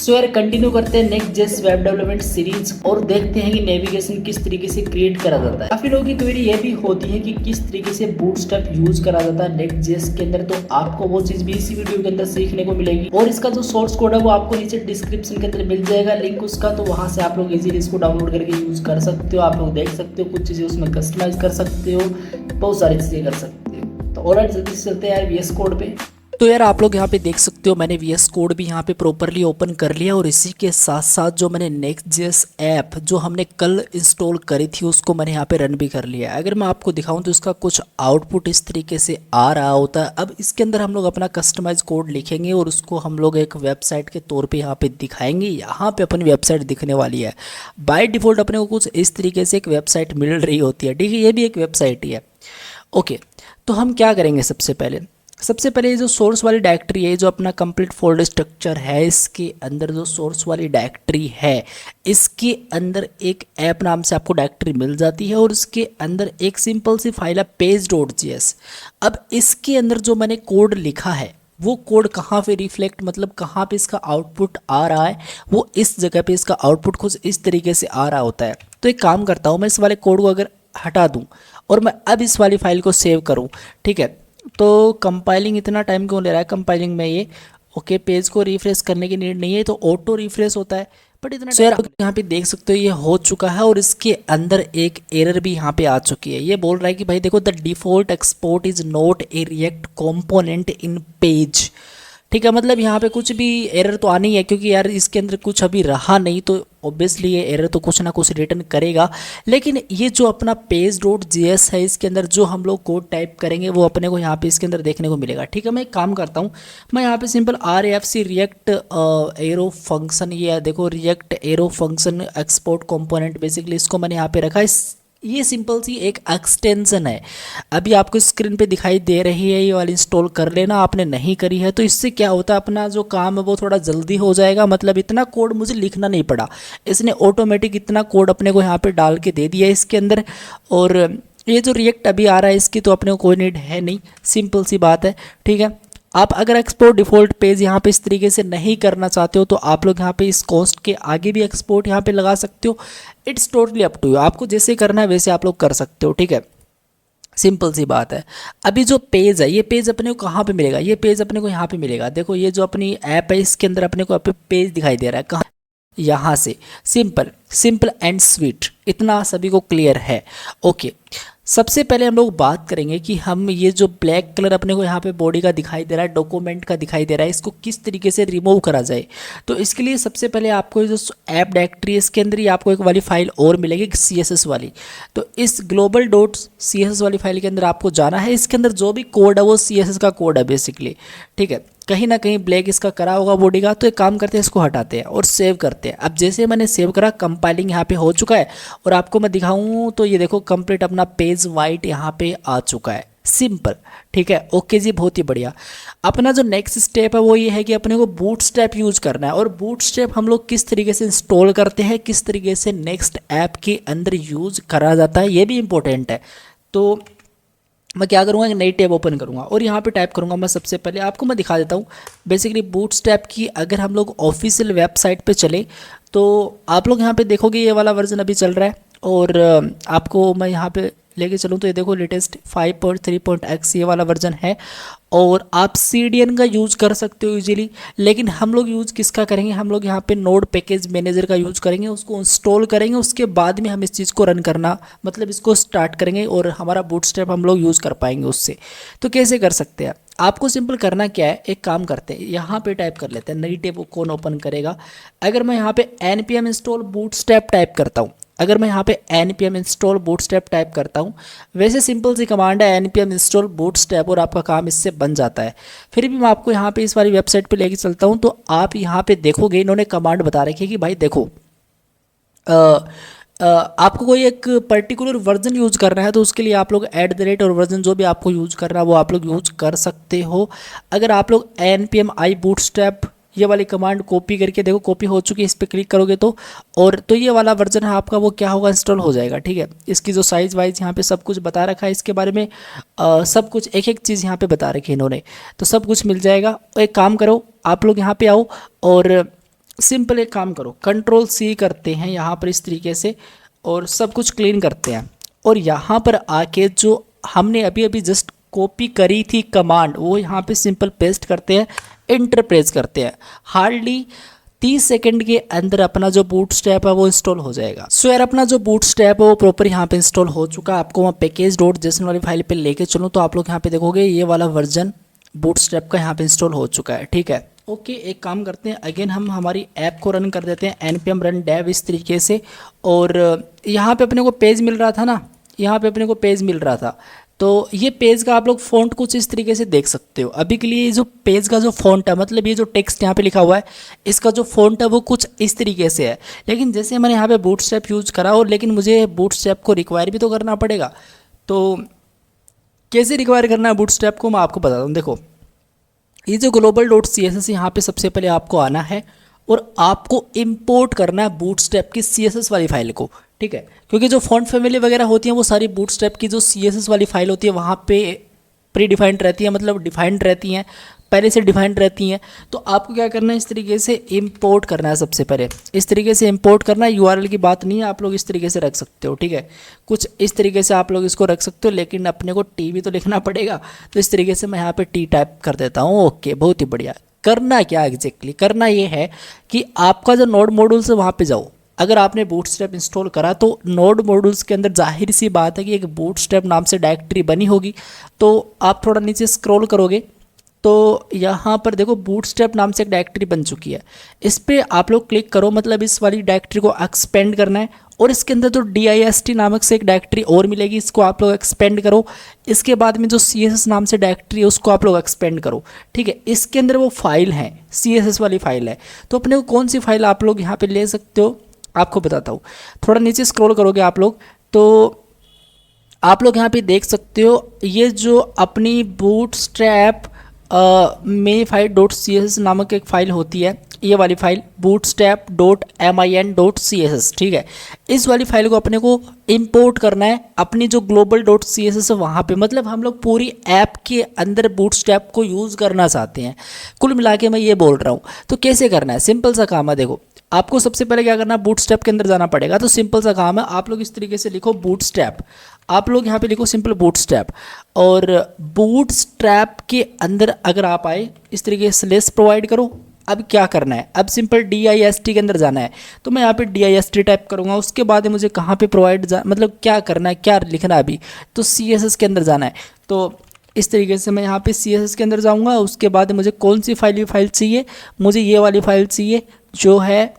सो यार कंटिन्यू करते हैं नेक्स्ट जेस वेब डेवलपमेंट सीरीज और देखते हैं कि नेविगेशन किस तरीके से क्रिएट करा जाता है। काफी लोगों की क्वेरी ये भी होती है कि किस तरीके से बूटस्ट्रैप यूज करा जाता है नेक्स्ट जेस के अंदर, तो आपको वो चीज भी इसी वीडियो के अंदर सीखने को मिलेगी। और इसका जो सोर्स कोड है वो आपको नीचे डिस्क्रिप्शन के अंदर मिल जाएगा लिंक उसका, तो वहां से आप लोग इजीली इसको डाउनलोड करके यूज कर सकते हो। आप लोग देख सकते हो, कुछ चीजें उसमें कस्टमाइज कर सकते हो, बहुत सारी चीजें कर सकते हो। तो और जल्दी से चलते हैं यार वीएस कोड पे। तो यार आप लोग यहाँ पे देख सकते हो मैंने VS कोड भी यहाँ पे प्रॉपरली ओपन कर लिया और इसी के साथ साथ जो मैंने Next.js ऐप जो हमने कल इंस्टॉल करी थी उसको मैंने यहाँ पे रन भी कर लिया है। अगर मैं आपको दिखाऊं तो इसका कुछ आउटपुट इस तरीके से आ रहा होता है। अब इसके अंदर हम लोग अपना कस्टमाइज कोड लिखेंगे और उसको हम लोग एक वेबसाइट के तौर पर यहाँ पे दिखाएंगे। यहाँ पे अपनी वेबसाइट दिखने वाली है। बाय डिफ़ॉल्ट अपने को कुछ इस तरीके से एक वेबसाइट मिल रही होती है, ठीक है, ये भी एक वेबसाइट ही है। ओके, तो हम क्या करेंगे सबसे पहले ये जो सोर्स वाली डायरेक्टरी है, जो अपना कंप्लीट फोल्डर स्ट्रक्चर है, इसके अंदर जो सोर्स वाली डायरेक्टरी है इसके अंदर एक ऐप नाम से आपको डायरेक्टरी मिल जाती है और उसके अंदर एक सिंपल सी फाइल है page.js। अब इसके अंदर जो मैंने कोड लिखा है वो कोड कहाँ पे रिफ्लेक्ट, मतलब कहाँ पे इसका आउटपुट आ रहा है, वो इस जगह पे इसका आउटपुट कुछ इस तरीके से आ रहा होता है। तो एक काम करता हूँ, मैं इस वाले कोड को अगर हटा दूँ और मैं अब इस वाली फाइल को सेव करूँ, ठीक है, तो कंपाइलिंग इतना टाइम क्यों ले रहा है कंपाइलिंग में ये। ओके, पेज को रिफ्रेश करने की नीड नहीं है, तो ऑटो रिफ्रेश होता है, बट इतना यार आप यहाँ पे देख सकते हो ये हो चुका है और इसके अंदर एक एरर भी यहाँ पे आ चुकी है। ये बोल रहा है कि भाई देखो, the default export is not a react component in page, ठीक है, मतलब यहाँ पे कुछ भी एरर तो आनी है क्योंकि यार इसके अंदर कुछ अभी रहा नहीं, तो ऑब्वियसली ये एरर तो कुछ ना कुछ रिटर्न करेगा। लेकिन ये जो अपना page.js है इसके अंदर जो हम लोग कोड टाइप करेंगे वो अपने को यहाँ पे इसके अंदर देखने को मिलेगा, ठीक है। मैं एक काम करता हूँ, मैं यहाँ पे simple RFC react arrow function, ये देखो react arrow function export component, basically इसको मैंने यहाँ पे रखा है। ये सिंपल सी एक एक्सटेंशन है, अभी आपको स्क्रीन पे दिखाई दे रही है, ये वाली इंस्टॉल कर लेना। आपने नहीं करी है तो इससे क्या होता है, अपना जो काम है वो थोड़ा जल्दी हो जाएगा, मतलब इतना कोड मुझे लिखना नहीं पड़ा, इसने ऑटोमेटिक इतना कोड अपने को यहाँ पे डाल के दे दिया है इसके अंदर। और ये जो रिएक्ट अभी आ रहा है इसकी तो अपने को कोई नीड है नहीं, सिंपल सी बात है, ठीक है। आप अगर एक्सपोर्ट डिफ़ॉल्ट पेज यहाँ पे इस तरीके से नहीं करना चाहते हो तो आप लोग यहाँ पे इस कॉस्ट के आगे भी एक्सपोर्ट यहाँ पे लगा सकते हो। It's totally up to you, आपको जैसे करना है वैसे आप लोग कर सकते हो, ठीक है, सिंपल सी बात है। अभी जो पेज है, ये पेज अपने को कहाँ पे मिलेगा, ये पेज अपने को यहाँ पे मिलेगा। देखो ये जो अपनी ऐप है इसके अंदर अपने को पेज दिखाई दे रहा है, कहाँ, यहाँ से। सिंपल एंड स्वीट, इतना सभी को क्लियर है। ओके, सबसे पहले हम लोग बात करेंगे कि हम ये जो ब्लैक कलर अपने को यहाँ पे बॉडी का दिखाई दे रहा है, डॉक्यूमेंट का दिखाई दे रहा है, इसको किस तरीके से रिमूव करा जाए। तो इसके लिए सबसे पहले आपको जो ऐप डायरेक्टरी है इसके अंदर ही आपको एक वाली फाइल और मिलेगी CSS वाली। तो इस global.css वाली फाइल के अंदर आपको जाना है। इसके अंदर जो भी कोड है वो CSS का कोड है बेसिकली, ठीक है। कहीं ना कहीं ब्लैक इसका करा होगा बॉडी का, तो एक काम करते हैं, इसको हटाते हैं और सेव करते हैं। अब जैसे मैंने सेव करा, कंपाइलिंग यहाँ पे हो चुका है और आपको मैं दिखाऊं तो ये देखो कंप्लीट अपना पेज वाइट यहाँ पे आ चुका है, सिंपल, ठीक है। ओके जी, बहुत ही बढ़िया। अपना जो नेक्स्ट स्टेप है वो ये है कि अपने को बूटस्ट्रैप यूज करना है। और बूटस्ट्रैप हम लोग किस तरीके से इंस्टॉल करते हैं, किस तरीके से नेक्स्ट ऐप के अंदर यूज करा जाता है, ये भी इंपॉर्टेंट है। तो मैं क्या करूँगा, एक नई टैब ओपन करूँगा और यहाँ पे टाइप करूँगा। मैं सबसे पहले आपको मैं दिखा देता हूँ बेसिकली बूटस्ट्रैप की। अगर हम लोग ऑफिशियल वेबसाइट पे चले तो आप लोग यहाँ पे देखोगे ये वाला वर्जन अभी चल रहा है। और आपको मैं यहाँ पे लेके चलूँ तो ये देखो लेटेस्ट 5.3.x ये वाला वर्जन है। और आप CDN का यूज़ कर सकते हो इजीली, लेकिन हम लोग यूज़ किसका करेंगे, हम लोग यहाँ पे नोड पैकेज मैनेजर का यूज़ करेंगे, उसको इंस्टॉल करेंगे, उसके बाद में हम इस चीज़ को रन करना, मतलब इसको स्टार्ट करेंगे और हमारा बूटस्ट्रैप हम लोग यूज़ कर पाएंगे उससे। तो कैसे कर सकते हैं, आपको सिंपल करना क्या है, एक काम करते हैं, यहाँ पे टाइप कर लेते हैं, नई टैब कौन ओपन करेगा। अगर मैं यहाँ पे npm इंस्टॉल बूटस्ट्रैप टाइप करता हूँ, अगर मैं यहाँ पे npm इंस्टॉल बूटस्ट्रैप टाइप करता हूँ, वैसे सिंपल सी कमांड है npm इंस्टॉल बूटस्ट्रैप और आपका काम इससे बन जाता है। फिर भी मैं आपको यहाँ पे इस वाली वेबसाइट पे लेके चलता हूँ, तो आप यहाँ पे देखोगे इन्होंने कमांड बता रखी है कि भाई देखो आपको कोई एक पर्टिकुलर वर्जन यूज़ करना है तो उसके लिए आप लोग @ और वर्जन जो भी आपको यूज़ करना है वो आप लोग यूज़ कर सकते हो। अगर आप लोग npm i bootstrap ये वाली कमांड कॉपी करके देखो, कॉपी हो चुकी है, इस पर क्लिक करोगे तो, और तो ये वाला वर्जन है आपका वो क्या होगा, इंस्टॉल हो जाएगा, ठीक है। इसकी जो साइज़ वाइज यहाँ पे सब कुछ बता रखा है, इसके बारे में सब कुछ एक एक चीज़ यहाँ पे बता रखी है इन्होंने, तो सब कुछ मिल जाएगा। एक काम करो, आप लोग यहाँ पे आओ और सिंपल एक काम करो, कंट्रोल सी करते हैं यहाँ पर इस तरीके से और सब कुछ क्लीन करते हैं। और यहाँ पर आके जो हमने अभी अभी जस्ट कॉपी करी थी कमांड, वो यहाँ पे सिंपल पेस्ट करते हैं, एंटर प्रेस करते हैं। हार्डली 30 सेकंड के अंदर अपना जो बूटस्ट्रैप है वो इंस्टॉल हो जाएगा। सो यार अपना जो बूटस्ट्रैप है वो प्रॉपर यहाँ पे इंस्टॉल हो चुका है। आपको वहाँ पैकेज.json वाली फाइल पे लेके चलूँ तो आप लोग यहाँ पे देखोगे ये वाला वर्जन बूटस्ट्रैप का यहाँ पे इंस्टॉल हो चुका है। ठीक है, ओके एक काम करते हैं, अगेन हम हमारी ऐप को रन कर देते हैं npm run dev इस तरीके से। और यहाँ पे अपने को पेज मिल रहा था ना, यहाँ पे अपने को पेज मिल रहा था, तो ये पेज का आप लोग फ़ॉन्ट कुछ इस तरीके से देख सकते हो। अभी के लिए जो पेज का जो फ़ॉन्ट है, मतलब ये जो टेक्स्ट यहाँ पे लिखा हुआ है, इसका जो फ़ॉन्ट है वो कुछ इस तरीके से है। लेकिन जैसे मैंने यहाँ पे बूटस्ट्रैप यूज़ करा, और लेकिन मुझे बूटस्ट्रैप को रिक्वायर भी तो करना पड़ेगा। तो कैसे रिक्वायर करना है बूटस्ट्रैप को मैं आपको बताता हूँ। देखो ये जो global.css यहाँ पे सबसे पहले आपको आना है और आपको इंपोर्ट करना है बूटस्ट्रैप की CSS वाली फाइल को। ठीक है, क्योंकि जो फॉन्ट फैमिली वगैरह होती है वो सारी बूटस्ट्रैप की जो CSS वाली फाइल होती है वहाँ पे प्री डिफाइंड रहती है, मतलब डिफाइंड रहती हैं, पहले से डिफाइंड रहती हैं। तो आपको क्या करना है, इस तरीके से इंपोर्ट करना है। सबसे पहले इस तरीके से इंपोर्ट करना है, URL की बात नहीं है, आप लोग इस तरीके से रख सकते हो। ठीक है, कुछ इस तरीके से आप लोग इसको रख सकते हो, लेकिन अपने को टी भी तो लिखना पड़ेगा, तो इस तरीके से मैं यहाँ पे टी टाइप कर देता हूँ। ओके, बहुत ही बढ़िया। करना क्या एग्जैक्टली करना ये है कि आपका जो नोड मॉड्यूल्स है वहाँ पे जाओ। अगर आपने बूटस्ट्रैप इंस्टॉल करा तो नोड मॉड्यूल्स के अंदर जाहिर सी बात है कि एक बूटस्ट्रैप नाम से डायरेक्टरी बनी होगी। तो आप थोड़ा नीचे स्क्रॉल करोगे तो यहाँ पर देखो बूटस्ट्रैप नाम से एक डायरेक्टरी बन चुकी है, इस पर आप लोग क्लिक करो, मतलब इस वाली डायरेक्टरी को एक्सपेंड करना है। और इसके अंदर जो dist नामक से एक डायरेक्टरी और मिलेगी, इसको आप लोग एक्सपेंड करो। इसके बाद में जो CSS नाम से डायरेक्टरी है उसको आप लोग एक्सपेंड करो। ठीक है, इसके अंदर वो फाइल है, CSS वाली फाइल है। तो अपने को कौन सी फाइल आप लोग यहाँ पे ले सकते हो, आपको बताता हूँ। थोड़ा नीचे स्क्रॉल करोगे आप लोग तो आप लोग यहाँ पे देख सकते हो, ये जो अपनी बूटस्ट्रैप minify.css नामक एक फ़ाइल होती है, ये वाली फाइल bootstrap.min.css। ठीक है, इस वाली फाइल को अपने को इंपोर्ट करना है अपनी जो global.css है वहाँ पे, मतलब हम लोग पूरी ऐप के अंदर बूटस्ट्रैप को यूज़ करना चाहते हैं। कुल मिला के मैं ये बोल रहा हूँ। तो कैसे करना है, सिंपल सा काम है। देखो आपको सबसे पहले क्या करना है, बूटस्ट्रैप के अंदर जाना पड़ेगा। तो सिंपल सा काम है, आप लोग इस तरीके से लिखो बूटस्ट्रैप, आप लोग यहाँ पे लिखो सिंपल बूटस्ट्रैप। और बूटस्ट्रैप के अंदर अगर आप आए इस तरीके से स्लेश प्रोवाइड करो। अब क्या करना है, अब सिंपल dist के अंदर जाना है। तो मैं यहाँ पे dist टाइप करूँगा, उसके बाद मुझे कहाँ पे प्रोवाइड मतलब क्या करना है, क्या लिखना है अभी, तो CSS के अंदर जाना है। तो इस तरीके से मैं यहाँ पे CSS के अंदर जाऊँगा। उसके बाद मुझे कौन सी फाइल चाहिए, मुझे ये वाली फाइल चाहिए जो है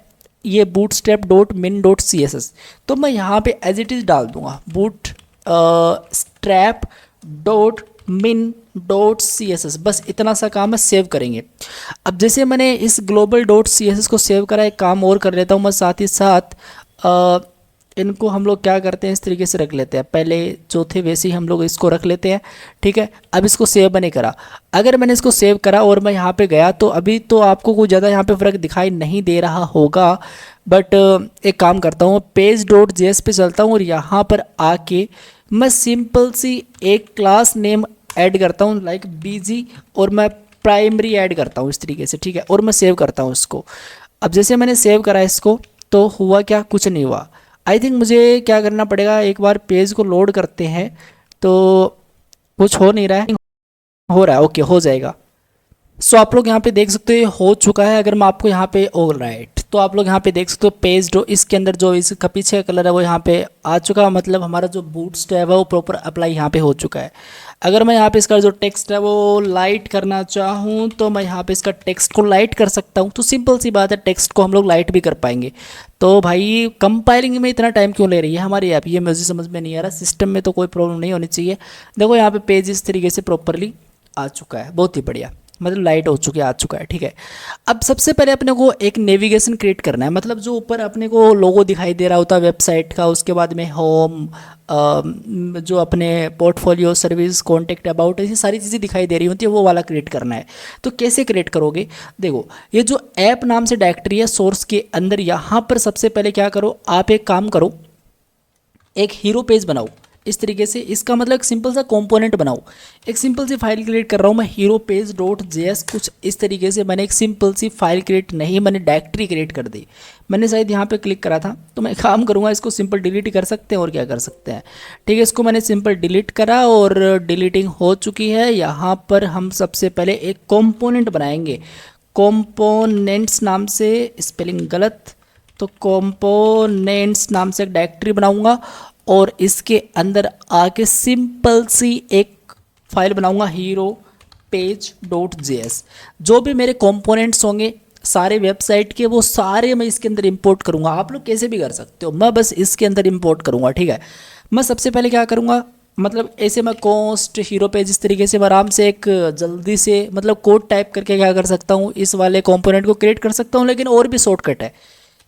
ये bootstrap.min.css। तो मैं यहाँ पे एज इट इज़ डाल दूँगा bootstrap.min.css, बस इतना सा काम है, सेव करेंगे। अब जैसे मैंने इस global.css को सेव करा, एक काम और कर लेता हूँ मैं साथ ही साथ। इनको हम लोग क्या करते हैं, इस तरीके से रख लेते हैं, पहले जो थे वैसे ही हम लोग इसको रख लेते हैं। ठीक है, अब इसको सेव मैंने करा। अगर मैंने इसको सेव करा और मैं यहाँ पे गया तो अभी तो आपको कुछ ज़्यादा यहाँ पे फ़र्क दिखाई नहीं दे रहा होगा, बट एक काम करता हूँ, page.js पे चलता हूँ और यहाँ पर आके मैं सिंपल सी एक क्लास नेम ऐड करता हूँ लाइक bg, और मैं प्राइमरी ऐड करता हूँ इस तरीके से। ठीक है, और मैं सेव करता हूँ इसको। अब जैसे मैंने सेव करा इसको तो हुआ क्या, कुछ नहीं हुआ। आई थिंक मुझे क्या करना पड़ेगा, एक बार पेज को लोड करते हैं तो कुछ हो नहीं रहा है, हो रहा है, ओके हो जाएगा। सो आप लोग यहाँ पे देख सकते हो ये हो चुका है। अगर मैं आपको यहाँ पे ऑलराइट, तो आप लोग यहाँ पे देख सकते हो पेज डो, इसके अंदर जो इसका पीछे का कलर है वो यहाँ पे आ चुका है, मतलब हमारा जो बूटस्ट्रैप है वो प्रॉपर अप्लाई यहाँ पे हो चुका है। अगर मैं यहाँ पे इसका जो टेक्स्ट है वो लाइट करना चाहूँ तो मैं यहाँ पे इसका टेक्स्ट को लाइट कर सकता हूँ। तो सिंपल सी बात है, टेक्स्ट को हम लोग लाइट भी कर पाएंगे। तो भाई कंपाइलिंग में इतना टाइम क्यों ले रही है हमारी ऐप, ये मुझे समझ में नहीं आ रहा। सिस्टम में तो कोई प्रॉब्लम नहीं होनी चाहिए। देखो यहाँ पे पेज इस तरीके से प्रॉपरली आ चुका है, बहुत ही बढ़िया, मतलब लाइट हो चुकी है, आ चुका है। ठीक है, अब सबसे पहले अपने को एक नेविगेशन क्रिएट करना है, मतलब जो ऊपर अपने को लोगो दिखाई दे रहा होता है वेबसाइट का, उसके बाद में होम, जो अपने पोर्टफोलियो, सर्विस, कॉन्टेक्ट, अबाउट, ऐसी सारी चीज़ें दिखाई दे रही होती है, वो वाला क्रिएट करना है। तो कैसे क्रिएट करोगे, देखो ये जो ऐप नाम से डायरेक्टरी है सोर्स के अंदर, यहाँ पर सबसे पहले क्या करो, आप एक काम करो, एक हीरो पेज बनाओ। इस तरीके से इसका मतलब एक सिंपल सा कंपोनेंट बनाऊँ। एक सिंपल सी फाइल क्रिएट कर रहा हूँ मैं हीरो पेज डॉट जेएस, कुछ इस तरीके से मैंने एक सिंपल सी फाइल क्रिएट नहीं, मैंने डायरेक्टरी क्रिएट कर दी। मैंने शायद यहाँ पे क्लिक करा था, तो मैं काम करूँगा इसको सिंपल डिलीट कर सकते हैं और क्या कर सकते हैं। ठीक है, इसको मैंने सिंपल डिलीट करा और डिलीटिंग हो चुकी है। यहाँ पर हम सबसे पहले एक कॉम्पोनेंट बनाएंगे, कॉम्पोनेंट्स नाम से, स्पेलिंग गलत, तो कॉम्पोनेंट्स नाम से एक डायरेक्टरी बनाऊंगा और इसके अंदर आके सिंपल सी एक फाइल बनाऊंगा हीरो पेज डॉट जेएस। जो भी मेरे कंपोनेंट्स होंगे सारे वेबसाइट के, वो सारे मैं इसके अंदर इंपोर्ट करूंगा। आप लोग कैसे भी कर सकते हो, मैं बस इसके अंदर इंपोर्ट करूंगा। ठीक है, मैं सबसे पहले क्या करूंगा, मतलब ऐसे मैं कॉस्ट हीरो पेज इस तरीके से आराम से एक जल्दी से मतलब कोड टाइप करके क्या कर सकता हूँ, इस वाले कंपोनेंट को क्रिएट कर सकता हूँ। लेकिन और भी शॉर्टकट है,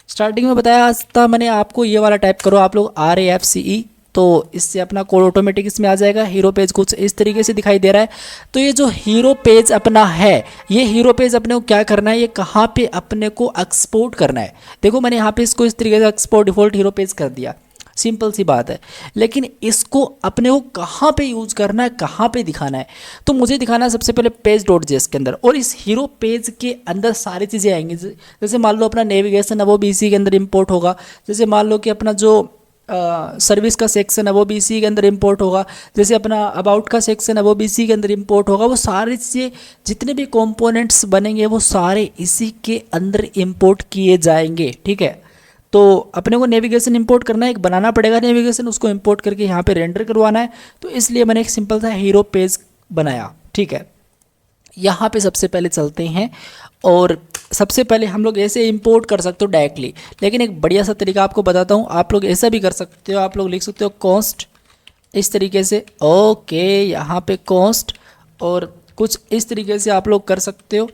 स्टार्टिंग में बताया था मैंने आपको, ये वाला टाइप करो आप लोग RAFCE, तो इससे अपना कोड ऑटोमेटिक इसमें आ जाएगा। हीरो पेज कुछ इस तरीके से दिखाई दे रहा है। तो ये जो हीरो पेज अपना है, ये हीरो पेज अपने को क्या करना है, ये कहाँ पे अपने को एक्सपोर्ट करना है। देखो मैंने यहाँ पे इसको इस तरीके से एक्सपोर्ट डिफॉल्ट हीरो पेज कर दिया, सिंपल सी बात है। लेकिन इसको अपने को कहाँ पे यूज़ करना है, कहाँ पे दिखाना है, तो मुझे दिखाना है सबसे पहले पेज डॉट जेएस के अंदर। और इस हीरो पेज के अंदर सारी चीज़ें आएंगी। जैसे मान लो अपना नेविगेशन है वो भी इसी के अंदर इंपोर्ट होगा। जैसे मान लो कि अपना जो सर्विस का सेक्शन है वो भी इसी के अंदर इंपोर्ट होगा। जैसे अपना अबाउट का सेक्शन है वो भी इसी के अंदर इंपोर्ट होगा। वो सारी चीज़ें जितने भी कंपोनेंट्स बनेंगे वो सारे इसी के अंदर इंपोर्ट किए जाएंगे। ठीक है, तो अपने को नेविगेशन इंपोर्ट करना है, एक बनाना पड़ेगा नेविगेशन, उसको इंपोर्ट करके यहाँ पे रेंडर करवाना है। तो इसलिए मैंने एक सिंपल सा हीरो पेज बनाया। ठीक है, यहाँ पे सबसे पहले चलते हैं और सबसे पहले हम लोग ऐसे इंपोर्ट कर सकते हो डायरेक्टली। लेकिन एक बढ़िया सा तरीका आपको बताता हूँ, आप लोग ऐसा भी कर सकते हो। आप लोग लिख सकते हो कॉस्ट इस तरीके से, ओके, यहाँ पे कॉस्ट, और कुछ इस तरीके से आप लोग कर सकते हो।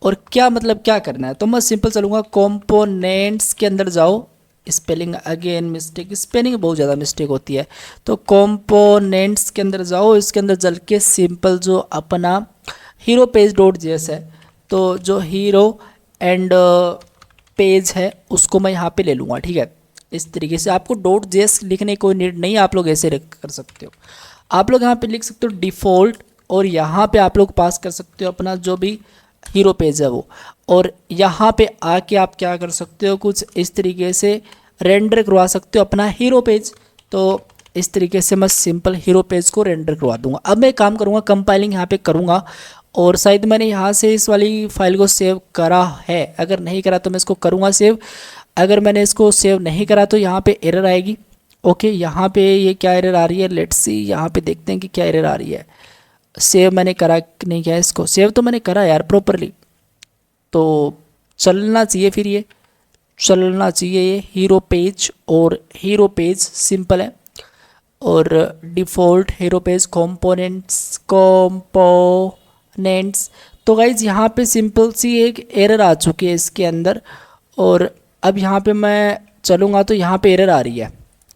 और क्या मतलब क्या करना है, तो मैं सिंपल चलूँगा कंपोनेंट्स के अंदर जाओ, स्पेलिंग अगेन मिस्टेक, स्पेलिंग बहुत ज़्यादा मिस्टेक होती है। तो कंपोनेंट्स के अंदर जाओ, इसके अंदर चल के सिंपल जो अपना हीरो पेज डॉट जेएस है, तो जो हीरो एंड पेज है उसको मैं यहाँ पे ले लूँगा। ठीक है, इस तरीके से आपको डॉट जेएस लिखने की कोई नीड नहीं, आप लोग ऐसे कर सकते हो। आप लोग यहाँ पे लिख सकते हो डिफ़ॉल्ट, और यहाँ पे आप लोग पास कर सकते हो अपना जो भी हीरो पेज है वो। और यहाँ पे आके आप क्या कर सकते हो, कुछ इस तरीके से रेंडर करवा सकते हो अपना हीरो पेज। तो इस तरीके से मैं सिंपल हीरो पेज को रेंडर करवा दूंगा। अब मैं काम करूँगा, कंपाइलिंग यहाँ पे करूँगा, और शायद मैंने यहाँ से इस वाली फाइल को सेव करा है। अगर नहीं करा तो मैं इसको करूँगा सेव। अगर मैंने इसको सेव नहीं करा तो यहाँ पे एरर आएगी। ओके, यहाँ पे ये क्या एरर आ रही है, लेट्स सी, यहाँ पे देखते हैं कि क्या एरर आ रही है। सेव मैंने करा नहीं, क्या इसको सेव तो मैंने करा यार प्रॉपरली, तो चलना चाहिए, फिर ये चलना चाहिए ये हीरो पेज। और हीरो पेज सिंपल है, और डिफ़ॉल्ट हीरो पेज कंपोनेंट्स। तो गाइज यहाँ पे सिंपल सी एक एरर आ चुकी है इसके अंदर। और अब यहाँ पे मैं चलूँगा तो यहाँ पे एरर आ रही है,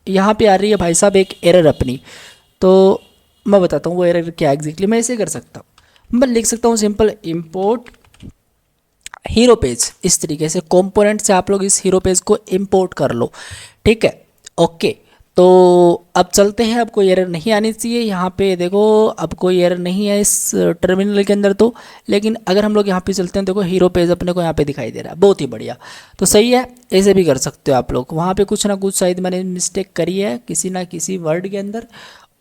यहाँ पे आ रही है भाई साहब एक एरर अपनी। तो मैं बताता हूँ वो एरर क्या एग्जैक्टली। मैं ऐसे कर सकता हूँ, मैं लिख सकता हूँ सिंपल इंपोर्ट हीरो पेज, इस तरीके से कंपोनेंट से आप लोग इस हीरो पेज को इंपोर्ट कर लो। ठीक है, ओके, तो अब चलते हैं। अब कोई एरर नहीं आनी चाहिए यहाँ पे, देखो अब कोई एरर नहीं है इस टर्मिनल के अंदर तो। लेकिन अगर हम लोग यहाँ पे चलते हैं, देखो हीरो पेज अपने को यहाँ पे दिखाई दे रहा है, बहुत ही बढ़िया। तो सही है, ऐसे भी कर सकते हो आप लोग। वहाँ पे कुछ ना कुछ शायद मैंने मिस्टेक करी है किसी ना किसी वर्ड के अंदर।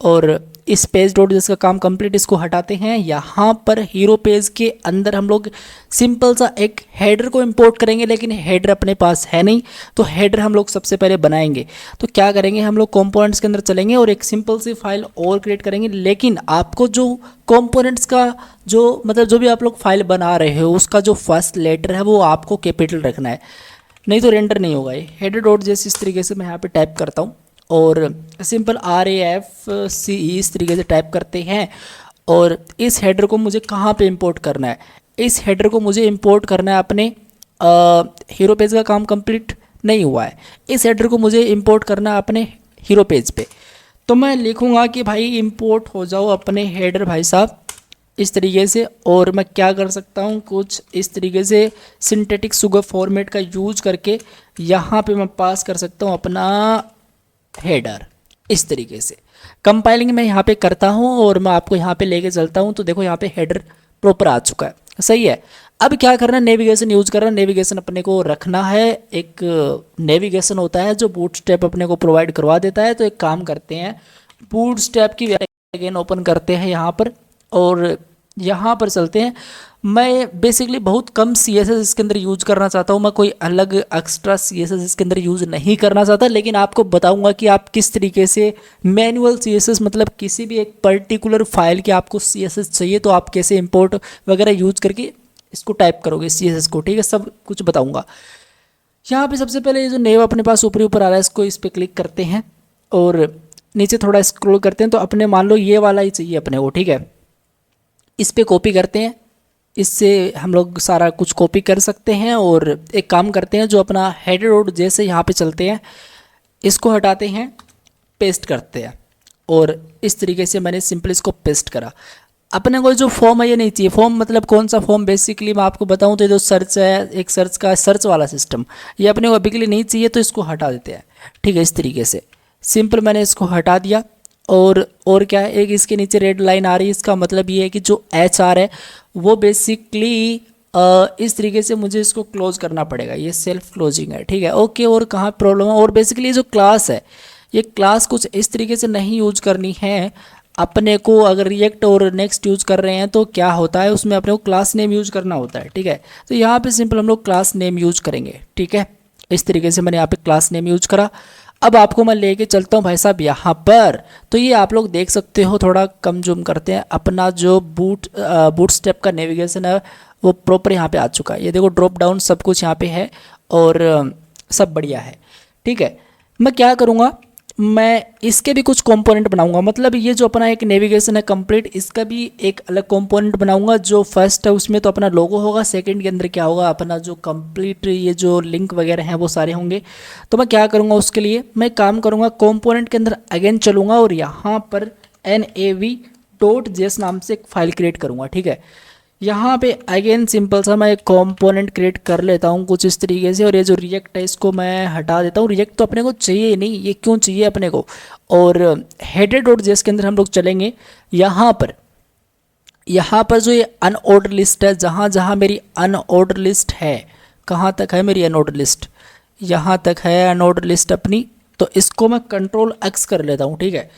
और इस पेज डॉट जिसका काम कंप्लीट, इसको हटाते हैं। यहाँ पर हीरो पेज के अंदर हम लोग सिंपल सा एक हेडर को इंपोर्ट करेंगे, लेकिन हेडर अपने पास है नहीं, तो हेडर हम लोग सबसे पहले बनाएंगे। तो क्या करेंगे, हम लोग कंपोनेंट्स के अंदर चलेंगे और एक सिंपल सी फाइल और क्रिएट करेंगे। लेकिन आपको जो कंपोनेंट्स का जो मतलब जो भी आप लोग फाइल बना रहे हो उसका जो फर्स्ट लेटर है वो आपको कैपिटल रखना है, नहीं तो रेंडर नहीं होगा ये। हेडर डॉट जैसे इस तरीके से मैं यहाँ पे टाइप करता हूँ और सिंपल RAFCE इस तरीके से टाइप करते हैं। और इस हेडर को मुझे कहाँ पे इंपोर्ट करना है, इस हेडर को मुझे इंपोर्ट करना है अपने हीरो पेज का काम कंप्लीट नहीं हुआ है, इस हेडर को मुझे इंपोर्ट करना है अपने हीरो पेज पे। तो मैं लिखूँगा कि भाई इंपोर्ट हो जाओ अपने हेडर भाई साहब इस तरीके से। और मैं क्या कर सकता हूँ, कुछ इस तरीके से सिंथेटिक सुगर फॉर्मेट का यूज करके यहाँ पे मैं पास कर सकता हूँ अपना हेडर इस तरीके से। कंपाइलिंग मैं यहाँ पे करता हूँ और मैं आपको यहाँ पे लेके चलता हूँ। तो देखो यहाँ पे हेडर प्रॉपर आ चुका है, सही है। अब क्या करना है, नेविगेशन यूज करना है। नेविगेशन अपने को रखना है, एक नेविगेशन होता है जो बूटस्ट्रैप अपने को प्रोवाइड करवा देता है। तो एक काम करते हैं, बूटस्ट्रैप की अगेन ओपन करते हैं यहाँ पर और यहाँ पर चलते हैं। मैं बेसिकली बहुत कम CSS इसके अंदर यूज करना चाहता हूँ, मैं कोई अलग एक्स्ट्रा CSS इसके अंदर यूज नहीं करना चाहता, लेकिन आपको बताऊंगा कि आप किस तरीके से मैनुअल CSS, मतलब किसी भी एक पर्टिकुलर फाइल के आपको CSS चाहिए तो आप कैसे इंपोर्ट वगैरह यूज करके इसको टाइप करोगे CSS को, ठीक है, सब कुछ बताऊंगा। यहाँ पे सबसे पहले ये जो नेव अपने पास ऊपरी ऊपर आ रहा है, इसको इस पर क्लिक करते हैं और नीचे थोड़ा स्क्रॉल करते हैं। तो अपने मान लो ये वाला ही चाहिए अपने को, ठीक है, इस पर कॉपी करते हैं। इससे हम लोग सारा कुछ कॉपी कर सकते हैं और एक काम करते हैं, जो अपना हेडर डॉट जैसे यहाँ पे चलते हैं, इसको हटाते हैं, पेस्ट करते हैं और इस तरीके से मैंने सिंपल इसको पेस्ट करा। अपने को जो फॉर्म है ये नहीं चाहिए। फॉर्म मतलब कौन सा फॉर्म, बेसिकली मैं आपको बताऊं तो ये जो सर्च है, एक सर्च का सर्च वाला सिस्टम, ये अपने को अभी के लिए नहीं चाहिए, तो इसको हटा देते हैं, ठीक है। इस तरीके से सिंपल मैंने इसको हटा दिया। और क्या है, एक इसके नीचे रेड लाइन आ रही है, इसका मतलब ये है कि जो HR है वो बेसिकली इस तरीके से मुझे इसको क्लोज करना पड़ेगा, ये सेल्फ क्लोजिंग है, ठीक है, ओके। और कहाँ प्रॉब्लम है, और बेसिकली ये जो क्लास है, ये क्लास कुछ इस तरीके से नहीं यूज करनी है अपने को। अगर रिएक्ट और नेक्स्ट यूज कर रहे हैं तो क्या होता है, उसमें अपने को क्लास नेम यूज करना होता है, ठीक है। तो यहाँ पे सिंपल हम लोग क्लास नेम यूज करेंगे, ठीक है। इस तरीके से मैंने यहाँ पे क्लास नेम यूज करा। अब आपको मैं लेके चलता हूँ भाई साहब यहाँ पर। तो ये आप लोग देख सकते हो, थोड़ा कम जूम करते हैं, अपना जो बूटस्ट्रैप का नेविगेशन है वो प्रॉपर यहाँ पे आ चुका है। ये देखो ड्रॉप डाउन सब कुछ यहाँ पे है और सब बढ़िया है, ठीक है। मैं क्या करूँगा, मैं इसके भी कुछ कंपोनेंट बनाऊंगा, मतलब ये जो अपना एक नेविगेशन है कंप्लीट, इसका भी एक अलग कंपोनेंट बनाऊंगा। जो फर्स्ट है उसमें तो अपना लोगो होगा, सेकंड के अंदर क्या होगा, अपना जो कंप्लीट ये जो लिंक वगैरह हैं वो सारे होंगे। तो मैं क्या करूंगा, उसके लिए मैं काम करूंगा, कंपोनेंट के अंदर अगेन चलूंगा और यहाँ पर nav.js नाम से एक फाइल क्रिएट करूँगा, ठीक है। यहाँ पे अगेन सिंपल सा मैं एक कंपोनेंट क्रिएट कर लेता हूँ कुछ इस तरीके से, और ये जो रिएक्ट है इसको मैं हटा देता हूँ। रिएक्ट तो अपने को चाहिए ही नहीं, ये क्यों चाहिए अपने को। और header.js के अंदर हम लोग चलेंगे, यहाँ पर जो ये अनऑर्डर लिस्ट है, जहाँ जहाँ मेरी अनऑर्डर लिस्ट है, कहाँ तक है मेरी अनऑर्डर लिस्ट, यहाँ तक है अनऑर्डर लिस्ट अपनी। तो इसको मैं Ctrl+X कर लेता हूँ, ठीक है।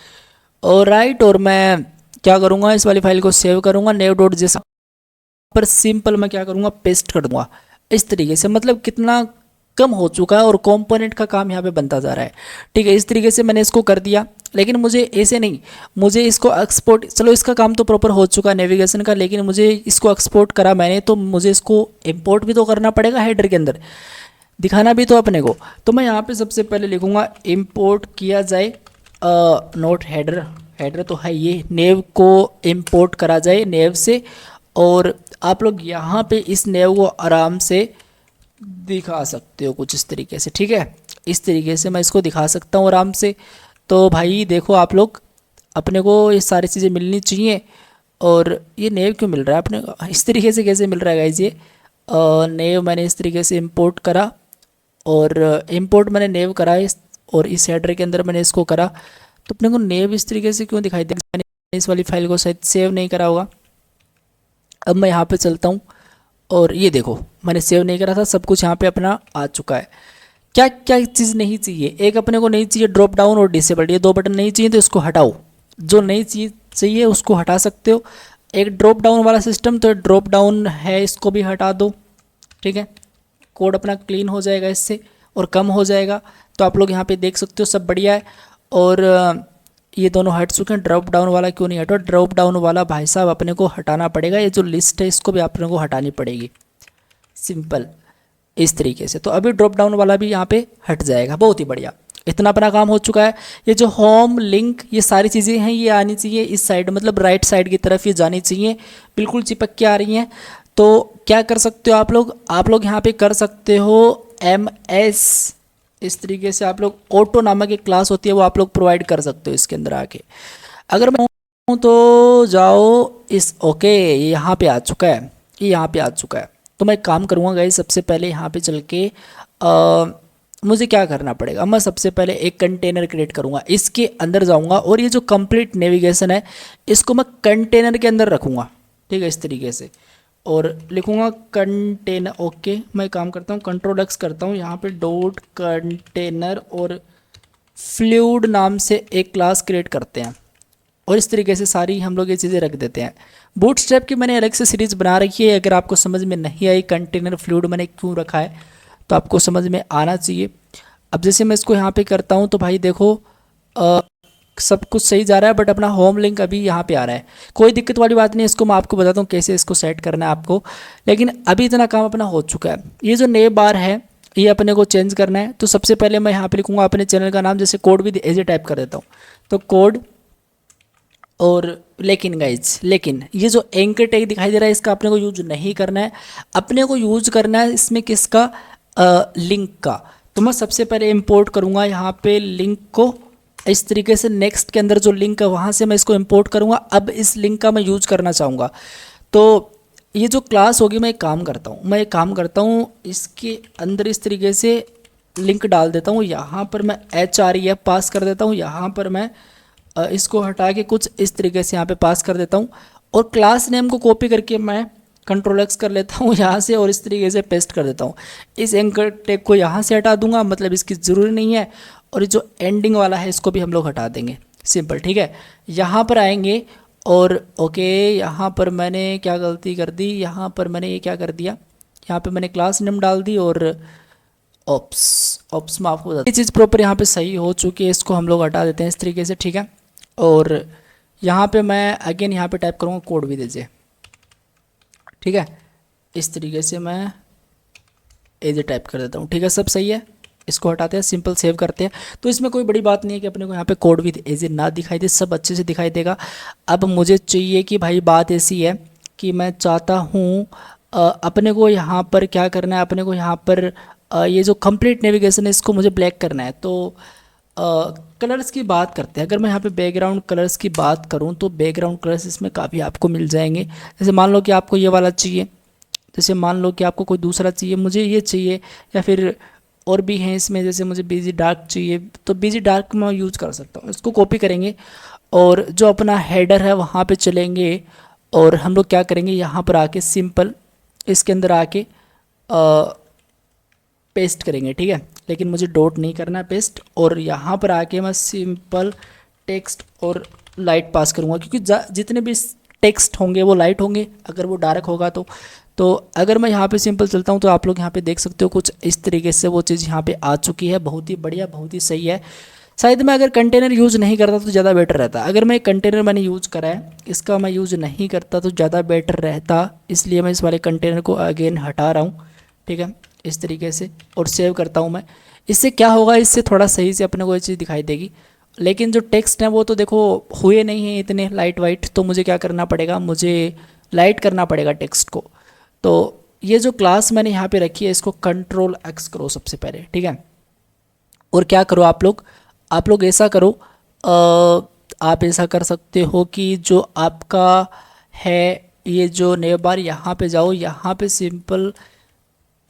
और राइट, और मैं क्या करूँगा, इस वाली फाइल को सेव करूँगा, nav.js पर सिंपल मैं क्या करूँगा, पेस्ट कर दूंगा इस तरीके से। मतलब कितना कम हो चुका है और कंपोनेंट का काम यहाँ पे बनता जा रहा है, ठीक है। इस तरीके से मैंने इसको कर दिया, लेकिन मुझे ऐसे नहीं, मुझे इसको एक्सपोर्ट, चलो इसका काम तो प्रॉपर हो चुका है नेविगेशन का, लेकिन मुझे इसको एक्सपोर्ट करा मैंने, तो मुझे इसको इंपोर्ट भी तो करना पड़ेगा, हेडर के अंदर दिखाना भी तो अपने को। तो मैं यहाँ पे सबसे पहले लिखूँगा इंपोर्ट किया जाए नोट हेडर, हेडर तो है ये, नेव को इम्पोर्ट करा जाए नेव से। और आप लोग यहाँ पे इस नेव को आराम से दिखा सकते हो कुछ इस तरीके से, ठीक है। इस तरीके से मैं इसको दिखा सकता हूँ आराम से। तो भाई देखो आप लोग, अपने को ये सारी चीज़ें मिलनी चाहिए। और ये नेव क्यों मिल रहा है अपने को, इस तरीके से कैसे मिल रहा है गाइज, ये नेव मैंने इस तरीके से इंपोर्ट करा, और इंपोर्ट मैंने नेव करा और इस हेडर के अंदर मैंने इसको करा, तो अपने को नेव इस तरीके से क्यों दिखाई दे। मैंने इस वाली फाइल को शायद सेव नहीं करा होगा। अब मैं यहाँ पे चलता हूँ और ये देखो मैंने सेव नहीं करा था, सब कुछ यहाँ पे अपना आ चुका है। क्या क्या चीज़ नहीं चाहिए, एक अपने को नहीं चाहिए ड्रॉप डाउन और डिसेबल्ड, ये दो बटन नहीं चाहिए, तो इसको हटाओ। जो नहीं चाहिए उसको हटा सकते हो। एक ड्रॉप डाउन वाला सिस्टम, तो ड्रॉप डाउन है, इसको भी हटा दो, ठीक है। कोड अपना क्लीन हो जाएगा इससे और कम हो जाएगा। तो आप लोग यहाँ पे देख सकते हो सब बढ़िया है। और ये दोनों हट चुके हैं, ड्रॉप डाउन वाला क्यों नहीं हटा, ड्रॉप डाउन वाला भाई साहब अपने को हटाना पड़ेगा। ये जो लिस्ट है इसको भी अपने को हटानी पड़ेगी, सिंपल इस तरीके से। तो अभी ड्रॉप डाउन वाला भी यहाँ पे हट जाएगा, बहुत ही बढ़िया। इतना अपना काम हो चुका है। ये जो होम लिंक ये सारी चीज़ें हैं ये आनी चाहिए इस साइड, मतलब राइट साइड की तरफ ये जानी चाहिए, बिल्कुल चिपक के आ रही हैं। तो क्या कर सकते हो आप लोग यहाँ पे कर सकते हो MS, इस तरीके से आप लोग ऑटो नामक एक क्लास होती है वो आप लोग प्रोवाइड कर सकते हो इसके अंदर आके। अगर मैं हूँ तो जाओ इस, ओके ये यहाँ पे आ चुका है, ये यहाँ पे आ चुका है। तो मैं एक काम करूँगा गाइस, सबसे पहले यहाँ पे चल के मुझे क्या करना पड़ेगा, मैं सबसे पहले एक कंटेनर क्रिएट करूँगा, इसके अंदर जाऊँगा और ये जो कंप्लीट नेविगेशन है इसको मैं कंटेनर के अंदर रखूँगा, ठीक है, इस तरीके से, और लिखूँगा कंटेनर। ओके, मैं काम करता हूँ कंट्रोल एक्स करता हूँ, यहाँ पे डॉट कंटेनर और फ्लूइड नाम से एक क्लास क्रिएट करते हैं और इस तरीके से सारी हम लोग ये चीज़ें रख देते हैं। बूटस्ट्रैप की मैंने अलग से सीरीज़ बना रखी है, अगर आपको समझ में नहीं आई कंटेनर फ्लूइड मैंने क्यों रखा है तो आपको समझ में आना चाहिए। अब जैसे मैं इसको यहाँ पे करता हूँ तो भाई देखो सब कुछ सही जा रहा है, बट अपना होम लिंक अभी यहाँ पे आ रहा है, कोई दिक्कत वाली बात नहीं है। इसको मैं आपको बताता हूँ कैसे इसको सेट करना है आपको, लेकिन अभी इतना काम अपना हो चुका है। ये जो नेम बार है ये अपने को चेंज करना है, तो सबसे पहले मैं यहाँ पे लिखूँगा अपने चैनल का नाम, जैसे कोड विद एजे टाइप कर देता हूँ, तो कोड और लेकिन ये जो एंकर टैग दिखाई दे रहा है इसका अपने को यूज नहीं करना है, अपने को यूज करना है इसमें किसका, लिंक का। तो मैं सबसे पहले इंपोर्ट करूँगा यहाँ पे लिंक को, इस तरीके से नेक्स्ट के अंदर जो लिंक है वहाँ से मैं इसको इंपोर्ट करूँगा। अब इस लिंक का मैं यूज करना चाहूँगा, तो ये जो क्लास होगी मैं एक काम करता हूँ इसके अंदर इस तरीके से लिंक डाल देता हूँ, यहाँ पर मैं HREF पास कर देता हूँ, यहाँ पर मैं इसको हटा के कुछ इस तरीके से यहाँ पे पास कर देता हूँ और क्लास नेम को कॉपी करके मैं कंट्रोल एक्स कर लेता हूँ यहाँ से और इस तरीके से पेस्ट कर देता हूँ। इस एंकर टैग को यहाँ से हटा दूंगा, मतलब इसकी ज़रूरी नहीं है, और ये जो एंडिंग वाला है इसको भी हम लोग हटा देंगे, सिंपल, ठीक है। यहाँ पर आएंगे और ओके, यहाँ पर मैंने क्या गलती कर दी, यहाँ पर मैंने ये क्या कर दिया, यहाँ पर मैंने क्लास नेम डाल दी और ऑप्स में आपको बता, ये चीज़ प्रॉपर यहाँ पे सही हो चुकी है, इसको हम लोग हटा देते हैं इस तरीके से, ठीक है। और यहाँ पे मैं अगेन यहाँ पे टाइप करूँगा कोड भी दीजिए, ठीक है, इस तरीके से मैं एजे टाइप कर देता हूँ, ठीक है, सब सही है। इसको हटाते हैं, सिंपल सेव करते हैं। तो इसमें कोई बड़ी बात नहीं है कि अपने को यहाँ पे कोड विद एजे ना दिखाई दे, सब अच्छे से दिखाई देगा। अब मुझे चाहिए कि भाई बात ऐसी है कि मैं चाहता हूँ अपने को यहाँ पर क्या करना है, अपने को यहाँ पर ये जो कंप्लीट नेविगेशन है इसको मुझे ब्लैक करना है। तो कलर्स की बात करते हैं, अगर मैं यहाँ पे बैकग्राउंड कलर्स की बात करूँ तो बैकग्राउंड कलर्स इसमें काफ़ी आपको मिल जाएंगे। जैसे मान लो कि आपको ये वाला चाहिए, जैसे मान लो कि आपको कोई दूसरा चाहिए, मुझे ये चाहिए, या फिर और भी हैं इसमें, जैसे मुझे बीजी डार्क चाहिए तो बीजी डार्क मैं यूज़ कर सकता हूँ। इसको कॉपी करेंगे और जो अपना हेडर है वहाँ पे चलेंगे और हम लोग क्या करेंगे, यहाँ पर आके सिंपल इसके अंदर आके पेस्ट करेंगे, ठीक है, लेकिन मुझे डॉट नहीं करना है पेस्ट, और यहाँ पर आके मैं सिंपल टेक्स्ट और लाइट पास करूँगा, क्योंकि जितने भी टेक्स्ट होंगे वो लाइट होंगे, अगर वो डार्क होगा तो अगर मैं यहाँ पे सिंपल चलता हूँ तो आप लोग यहाँ पे देख सकते हो कुछ इस तरीके से वो चीज़ यहाँ पे आ चुकी है। बहुत ही बढ़िया, बहुत ही सही है। शायद मैं अगर कंटेनर यूज़ नहीं करता तो ज़्यादा बेटर रहता, अगर मैं कंटेनर मैंने यूज़ करा है, इसका मैं यूज़ नहीं करता तो ज़्यादा बेटर रहता, इसलिए मैं इस वाले कंटेनर को अगेन हटा रहा हूँ, ठीक है, इस तरीके से, और सेव करता हूँ मैं। इससे क्या होगा, इससे थोड़ा सही से अपने को ये चीज़ दिखाई देगी, लेकिन जो टेक्स्ट है वो तो देखो हुए नहीं हैं इतने लाइट वाइट, तो मुझे क्या करना पड़ेगा, मुझे लाइट करना पड़ेगा टेक्स्ट को। तो ये जो क्लास मैंने यहाँ पे रखी है इसको कंट्रोल एक्स करो सबसे पहले, ठीक है, और क्या करो आप लोग ऐसा करो, आप ऐसा कर सकते हो कि जो आपका है ये जो नेव बार, यहाँ पे जाओ, यहाँ पे सिंपल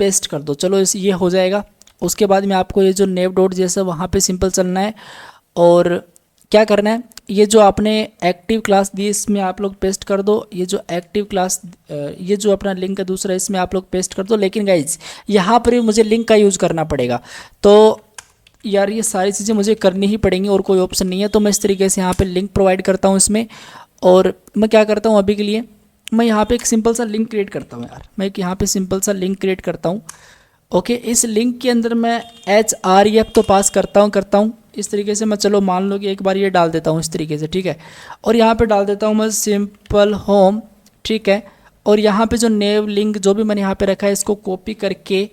पेस्ट कर दो, चलो ये हो जाएगा। उसके बाद में आपको ये जो नेव डॉट जैसा वहाँ पे सिंपल चलना है, और क्या करना है, ये जो आपने एक्टिव क्लास दी इसमें आप लोग पेस्ट कर दो, ये जो एक्टिव क्लास, ये जो अपना लिंक है दूसरा इसमें आप लोग पेस्ट कर दो। लेकिन गाइज यहाँ पर भी मुझे लिंक का यूज़ करना पड़ेगा, तो यार ये सारी चीज़ें मुझे करनी ही पड़ेंगी और कोई ऑप्शन नहीं है। तो मैं इस तरीके से यहाँ पे लिंक प्रोवाइड करता हूँ इसमें, और मैं क्या करता हूँ अभी के लिए, मैं यहाँ पे एक सिंपल सा लिंक क्रिएट करता हूँ यार, मैं यहाँ पे सिंपल सा लिंक क्रिएट करता हूँ। ओके, इस लिंक के अंदर मैं HREF तो पास करता हूँ इस तरीके से। मैं चलो मान लो कि एक बार ये डाल देता हूँ इस तरीके से, ठीक है, और यहाँ पे डाल देता हूँ मैं सिंपल होम, ठीक है, और यहाँ पे जो नेव लिंक जो भी मैंने यहाँ पे रखा है इसको कॉपी करके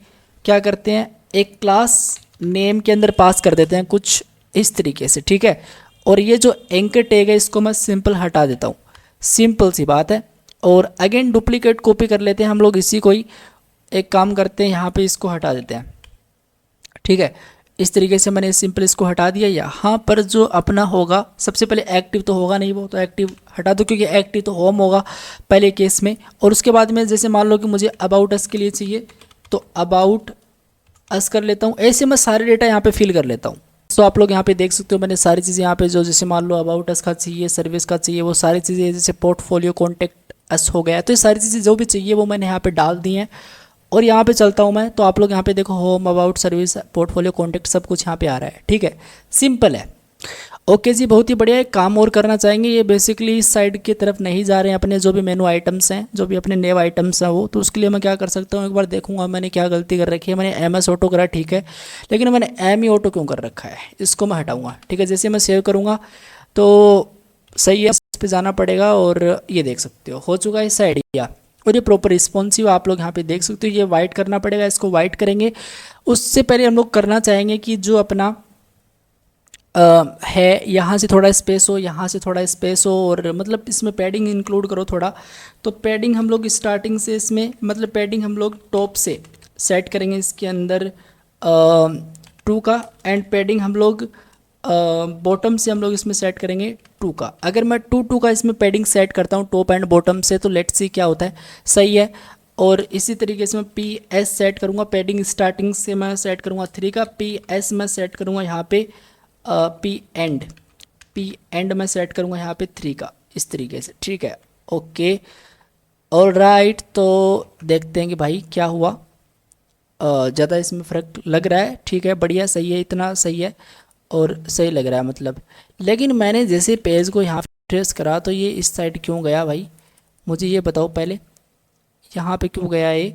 क्या करते हैं, एक क्लास नेम के अंदर पास कर देते हैं कुछ इस तरीके से, ठीक है, और ये जो एंकर टैग है इसको मैं सिंपल हटा देता हूँ, सिंपल सी बात है। और अगेन डुप्लीकेट कॉपी कर लेते हैं हम लोग, इसी को ही एक काम करते हैं, यहाँ पे इसको हटा देते हैं, ठीक है, इस तरीके से मैंने सिंपल इसको हटा दिया। यहाँ पर जो अपना होगा सबसे पहले एक्टिव तो होगा नहीं, वो तो एक्टिव हटा दो क्योंकि एक्टिव तो होम होगा पहले केस में। और उसके बाद में जैसे मान लो कि मुझे अबाउट अस के लिए चाहिए, तो अबाउट एस कर लेता हूँ। ऐसे मैं सारे डेटा यहाँ पे फिल कर लेता हूँ। तो आप लोग यहाँ पे देख सकते हो मैंने सारी चीज़ें यहाँ पे जो जैसे मान लो अबाउट अस का चाहिए, सर्विस का चाहिए, वो सारी चीज़ें जैसे पोर्टफोलियो कॉन्टेक्ट अस हो गया, तो ये सारी चीज़ें जो भी चाहिए वो मैंने यहाँ पे डाल दी हैं। और यहाँ पे चलता हूँ मैं, तो आप लोग यहाँ पे देखो home, about, service, portfolio, contact सब कुछ यहाँ पे आ रहा है। ठीक है, सिंपल है। ओके जी, बहुत ही बढ़िया। एक काम और करना चाहेंगे, ये बेसिकली इस साइड की तरफ नहीं जा रहे हैं अपने जो भी मेनू आइटम्स हैं, जो भी अपने नेव आइटम्स हैं वो, तो उसके लिए मैं क्या कर सकता हूँ, एक बार देखूंगा मैंने क्या गलती कर रखी है। मैंने MS ऑटो करा, ठीक है, लेकिन मैंने ME ऑटो क्यों कर रखा है, इसको मैं हटाऊँगा। ठीक है, जैसे मैं सेव करूँगा तो सही है, इस पर जाना पड़ेगा। और ये देख सकते हो चुका है साइड या, और ये प्रॉपर रिस्पॉन्सिव आप लोग यहाँ पे देख सकते हो। ये वाइट करना पड़ेगा, इसको वाइट करेंगे। उससे पहले हम लोग करना चाहेंगे कि जो अपना है, यहाँ से थोड़ा स्पेस हो, यहाँ से थोड़ा स्पेस हो, और मतलब इसमें पैडिंग इंक्लूड करो थोड़ा। तो पैडिंग हम लोग स्टार्टिंग से इसमें, मतलब पैडिंग हम लोग टॉप से सेट करेंगे इसके अंदर 2 का, एंड पैडिंग हम लोग बॉटम से हम लोग इसमें सेट करेंगे 2 का। अगर मैं 2 का इसमें पैडिंग सेट करता हूँ टॉप एंड बॉटम से, तो लेट्स सी क्या होता है, सही है। और इसी तरीके से मैं PS सेट करूँगा, पैडिंग स्टार्टिंग से मैं सेट करूँगा 3 का, PS मैं सेट करूँगा यहाँ पे पी एंड मैं सेट करूँगा यहाँ पे 3 का, इस तरीके से। ठीक है, ओके, ऑल राइट। तो देखते हैं कि भाई क्या हुआ, ज़्यादा इसमें फ़र्क लग रहा है। ठीक है, बढ़िया, सही है, इतना सही है और सही लग रहा है मतलब। लेकिन मैंने जैसे पेज को यहाँ ट्रेस करा तो ये इस साइड क्यों गया भाई, मुझे ये बताओ पहले, यहाँ पे क्यों गया ये।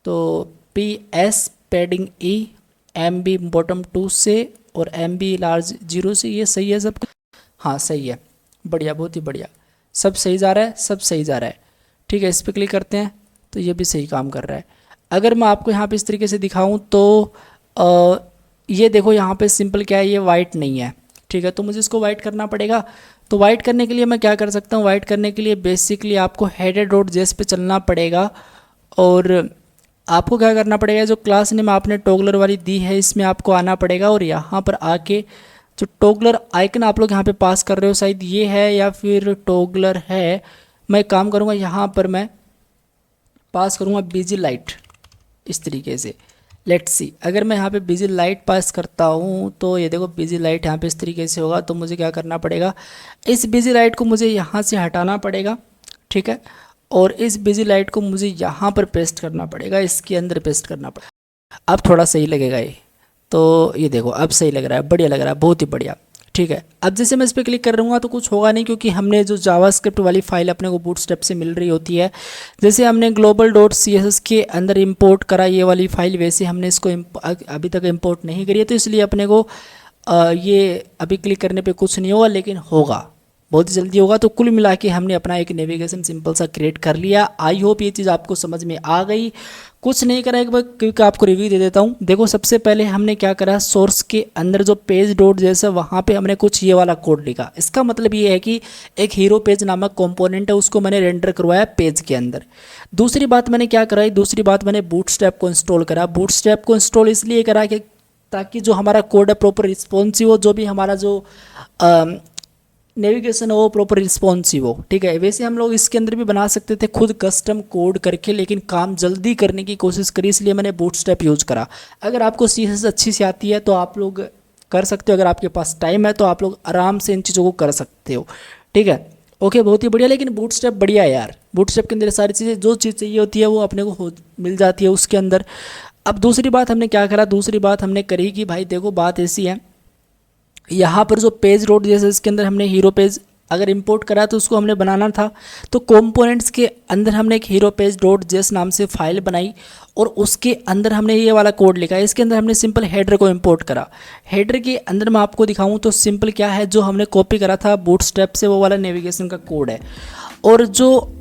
तो PS padding E, MB bottom 2 से और MB लार्ज 0 से, ये सही है सब? हाँ सही है, बढ़िया, बहुत ही बढ़िया, सब सही जा रहा है, सब सही जा रहा है। ठीक है, इस पर क्लिक करते हैं तो ये भी सही काम कर रहा है। अगर मैं आपको यहाँ पे इस तरीके से दिखाऊं तो ये देखो यहाँ पे सिंपल क्या है, ये वाइट नहीं है। ठीक है, तो मुझे इसको वाइट करना पड़ेगा। तो वाइट करने के लिए मैं क्या कर सकता हूँ, वाइट करने के लिए बेसिकली आपको header.js पे चलना पड़ेगा, और आपको क्या करना पड़ेगा, जो क्लास नेम आपने टॉगलर वाली दी है इसमें आपको आना पड़ेगा, और यहाँ पर आके जो टॉगलर आइकन आप लोग यहाँ पे पास कर रहे हो, शायद ये है या फिर टॉगलर है, मैं काम करूँगा यहाँ पर मैं पास करूँगा बिजी लाइट, इस तरीके से। लेट्स सी, अगर मैं यहाँ पे बिजी लाइट पास करता हूँ तो ये देखो बिजी लाइट यहाँ पे इस तरीके से होगा। तो मुझे क्या करना पड़ेगा, इस बिजी लाइट को मुझे यहाँ से हटाना पड़ेगा। ठीक है, और इस बिजी लाइट को मुझे यहाँ पर पेस्ट करना पड़ेगा, इसके अंदर पेस्ट करना पड़ेगा। अब थोड़ा सही लगेगा ये, तो ये देखो अब सही लग रहा है, बढ़िया लग रहा है, बहुत ही बढ़िया। ठीक है, अब जैसे मैं इस पर क्लिक कर रहूँगा तो कुछ होगा नहीं, क्योंकि हमने जो जावास्क्रिप्ट वाली फाइल अपने को बूटस्ट्रैप से मिल रही होती है, जैसे हमने global.css के अंदर इंपोर्ट करा ये वाली फाइल, वैसे हमने इसको अभी तक इंपोर्ट नहीं करी है, तो इसलिए अपने को ये अभी क्लिक करने पे कुछ नहीं होगा, लेकिन होगा, बहुत ही जल्दी होगा। तो कुल मिला के हमने अपना एक नेविगेशन सिंपल सा क्रिएट कर लिया। आई होप ये चीज़ आपको समझ में आ गई। कुछ नहीं करा, एक बार क्योंकि आपको रिव्यू दे देता हूँ। देखो सबसे पहले हमने क्या करा, सोर्स के अंदर जो पेज डॉट जैसा वहाँ पे हमने कुछ ये वाला कोड लिखा। इसका मतलब ये है कि एक हीरो पेज नामक कंपोनेंट है, उसको मैंने रेंडर करवाया पेज के अंदर। दूसरी बात मैंने क्या कराई, दूसरी बात मैंने बूटस्ट्रैप को इंस्टॉल करा। बूटस्ट्रैप को इंस्टॉल इसलिए करा कि ताकि जो हमारा कोड है प्रॉपर रिस्पॉन्सिव हो, जो भी हमारा जो नेविगेशन हो वो प्रॉपर रिस्पॉन्सिव हो। ठीक है, वैसे हम लोग इसके अंदर भी बना सकते थे खुद कस्टम कोड करके, लेकिन काम जल्दी करने की कोशिश करी, इसलिए मैंने बूटस्ट्रैप यूज़ करा। अगर आपको CSS अच्छी से आती है तो आप लोग कर सकते हो, अगर आपके पास टाइम है तो आप लोग आराम से इन चीज़ों को कर सकते हो। ठीक है, ओके, बहुत ही बढ़िया। लेकिन बूटस्ट्रैप बढ़िया है यार, बूटस्ट्रैप के अंदर सारी चीज़ें जो चीज़ चाहिए होती है वो अपने को मिल जाती है उसके अंदर। अब दूसरी बात हमने क्या करा, दूसरी बात हमने करी कि भाई देखो बात ऐसी है, यहाँ पर जो पेज डॉट जैसे इसके अंदर हमने हीरो पेज अगर इंपोर्ट करा तो उसको हमने बनाना था, तो कंपोनेंट्स के अंदर हमने एक हीरो पेज डॉट जेस नाम से फाइल बनाई, और उसके अंदर हमने ये वाला कोड लिखा है। इसके अंदर हमने सिंपल हेडर को इंपोर्ट करा। हेडर के अंदर मैं आपको दिखाऊं तो सिंपल क्या है, जो हमने कॉपी करा था बूटस्ट्रैप से वो वाला नेविगेशन का कोड है, और जो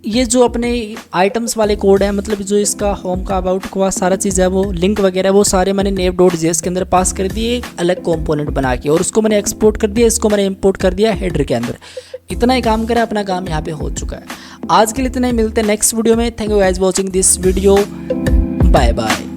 ये जो अपने आइटम्स वाले कोड है, मतलब जो इसका होम का अबाउट का सारा चीज़ है, वो लिंक वगैरह वो सारे मैंने नेव डॉट जेएस के अंदर पास कर दिए एक अलग कंपोनेंट बना के, और उसको मैंने एक्सपोर्ट कर दिया, इसको मैंने इंपोर्ट कर दिया हेडर के अंदर। इतना ही काम करा, अपना काम यहाँ पे हो चुका है। आज के लिए इतना ही, मिलते हैं नेक्स्ट वीडियो में। Thank you guys watching this video, bye bye.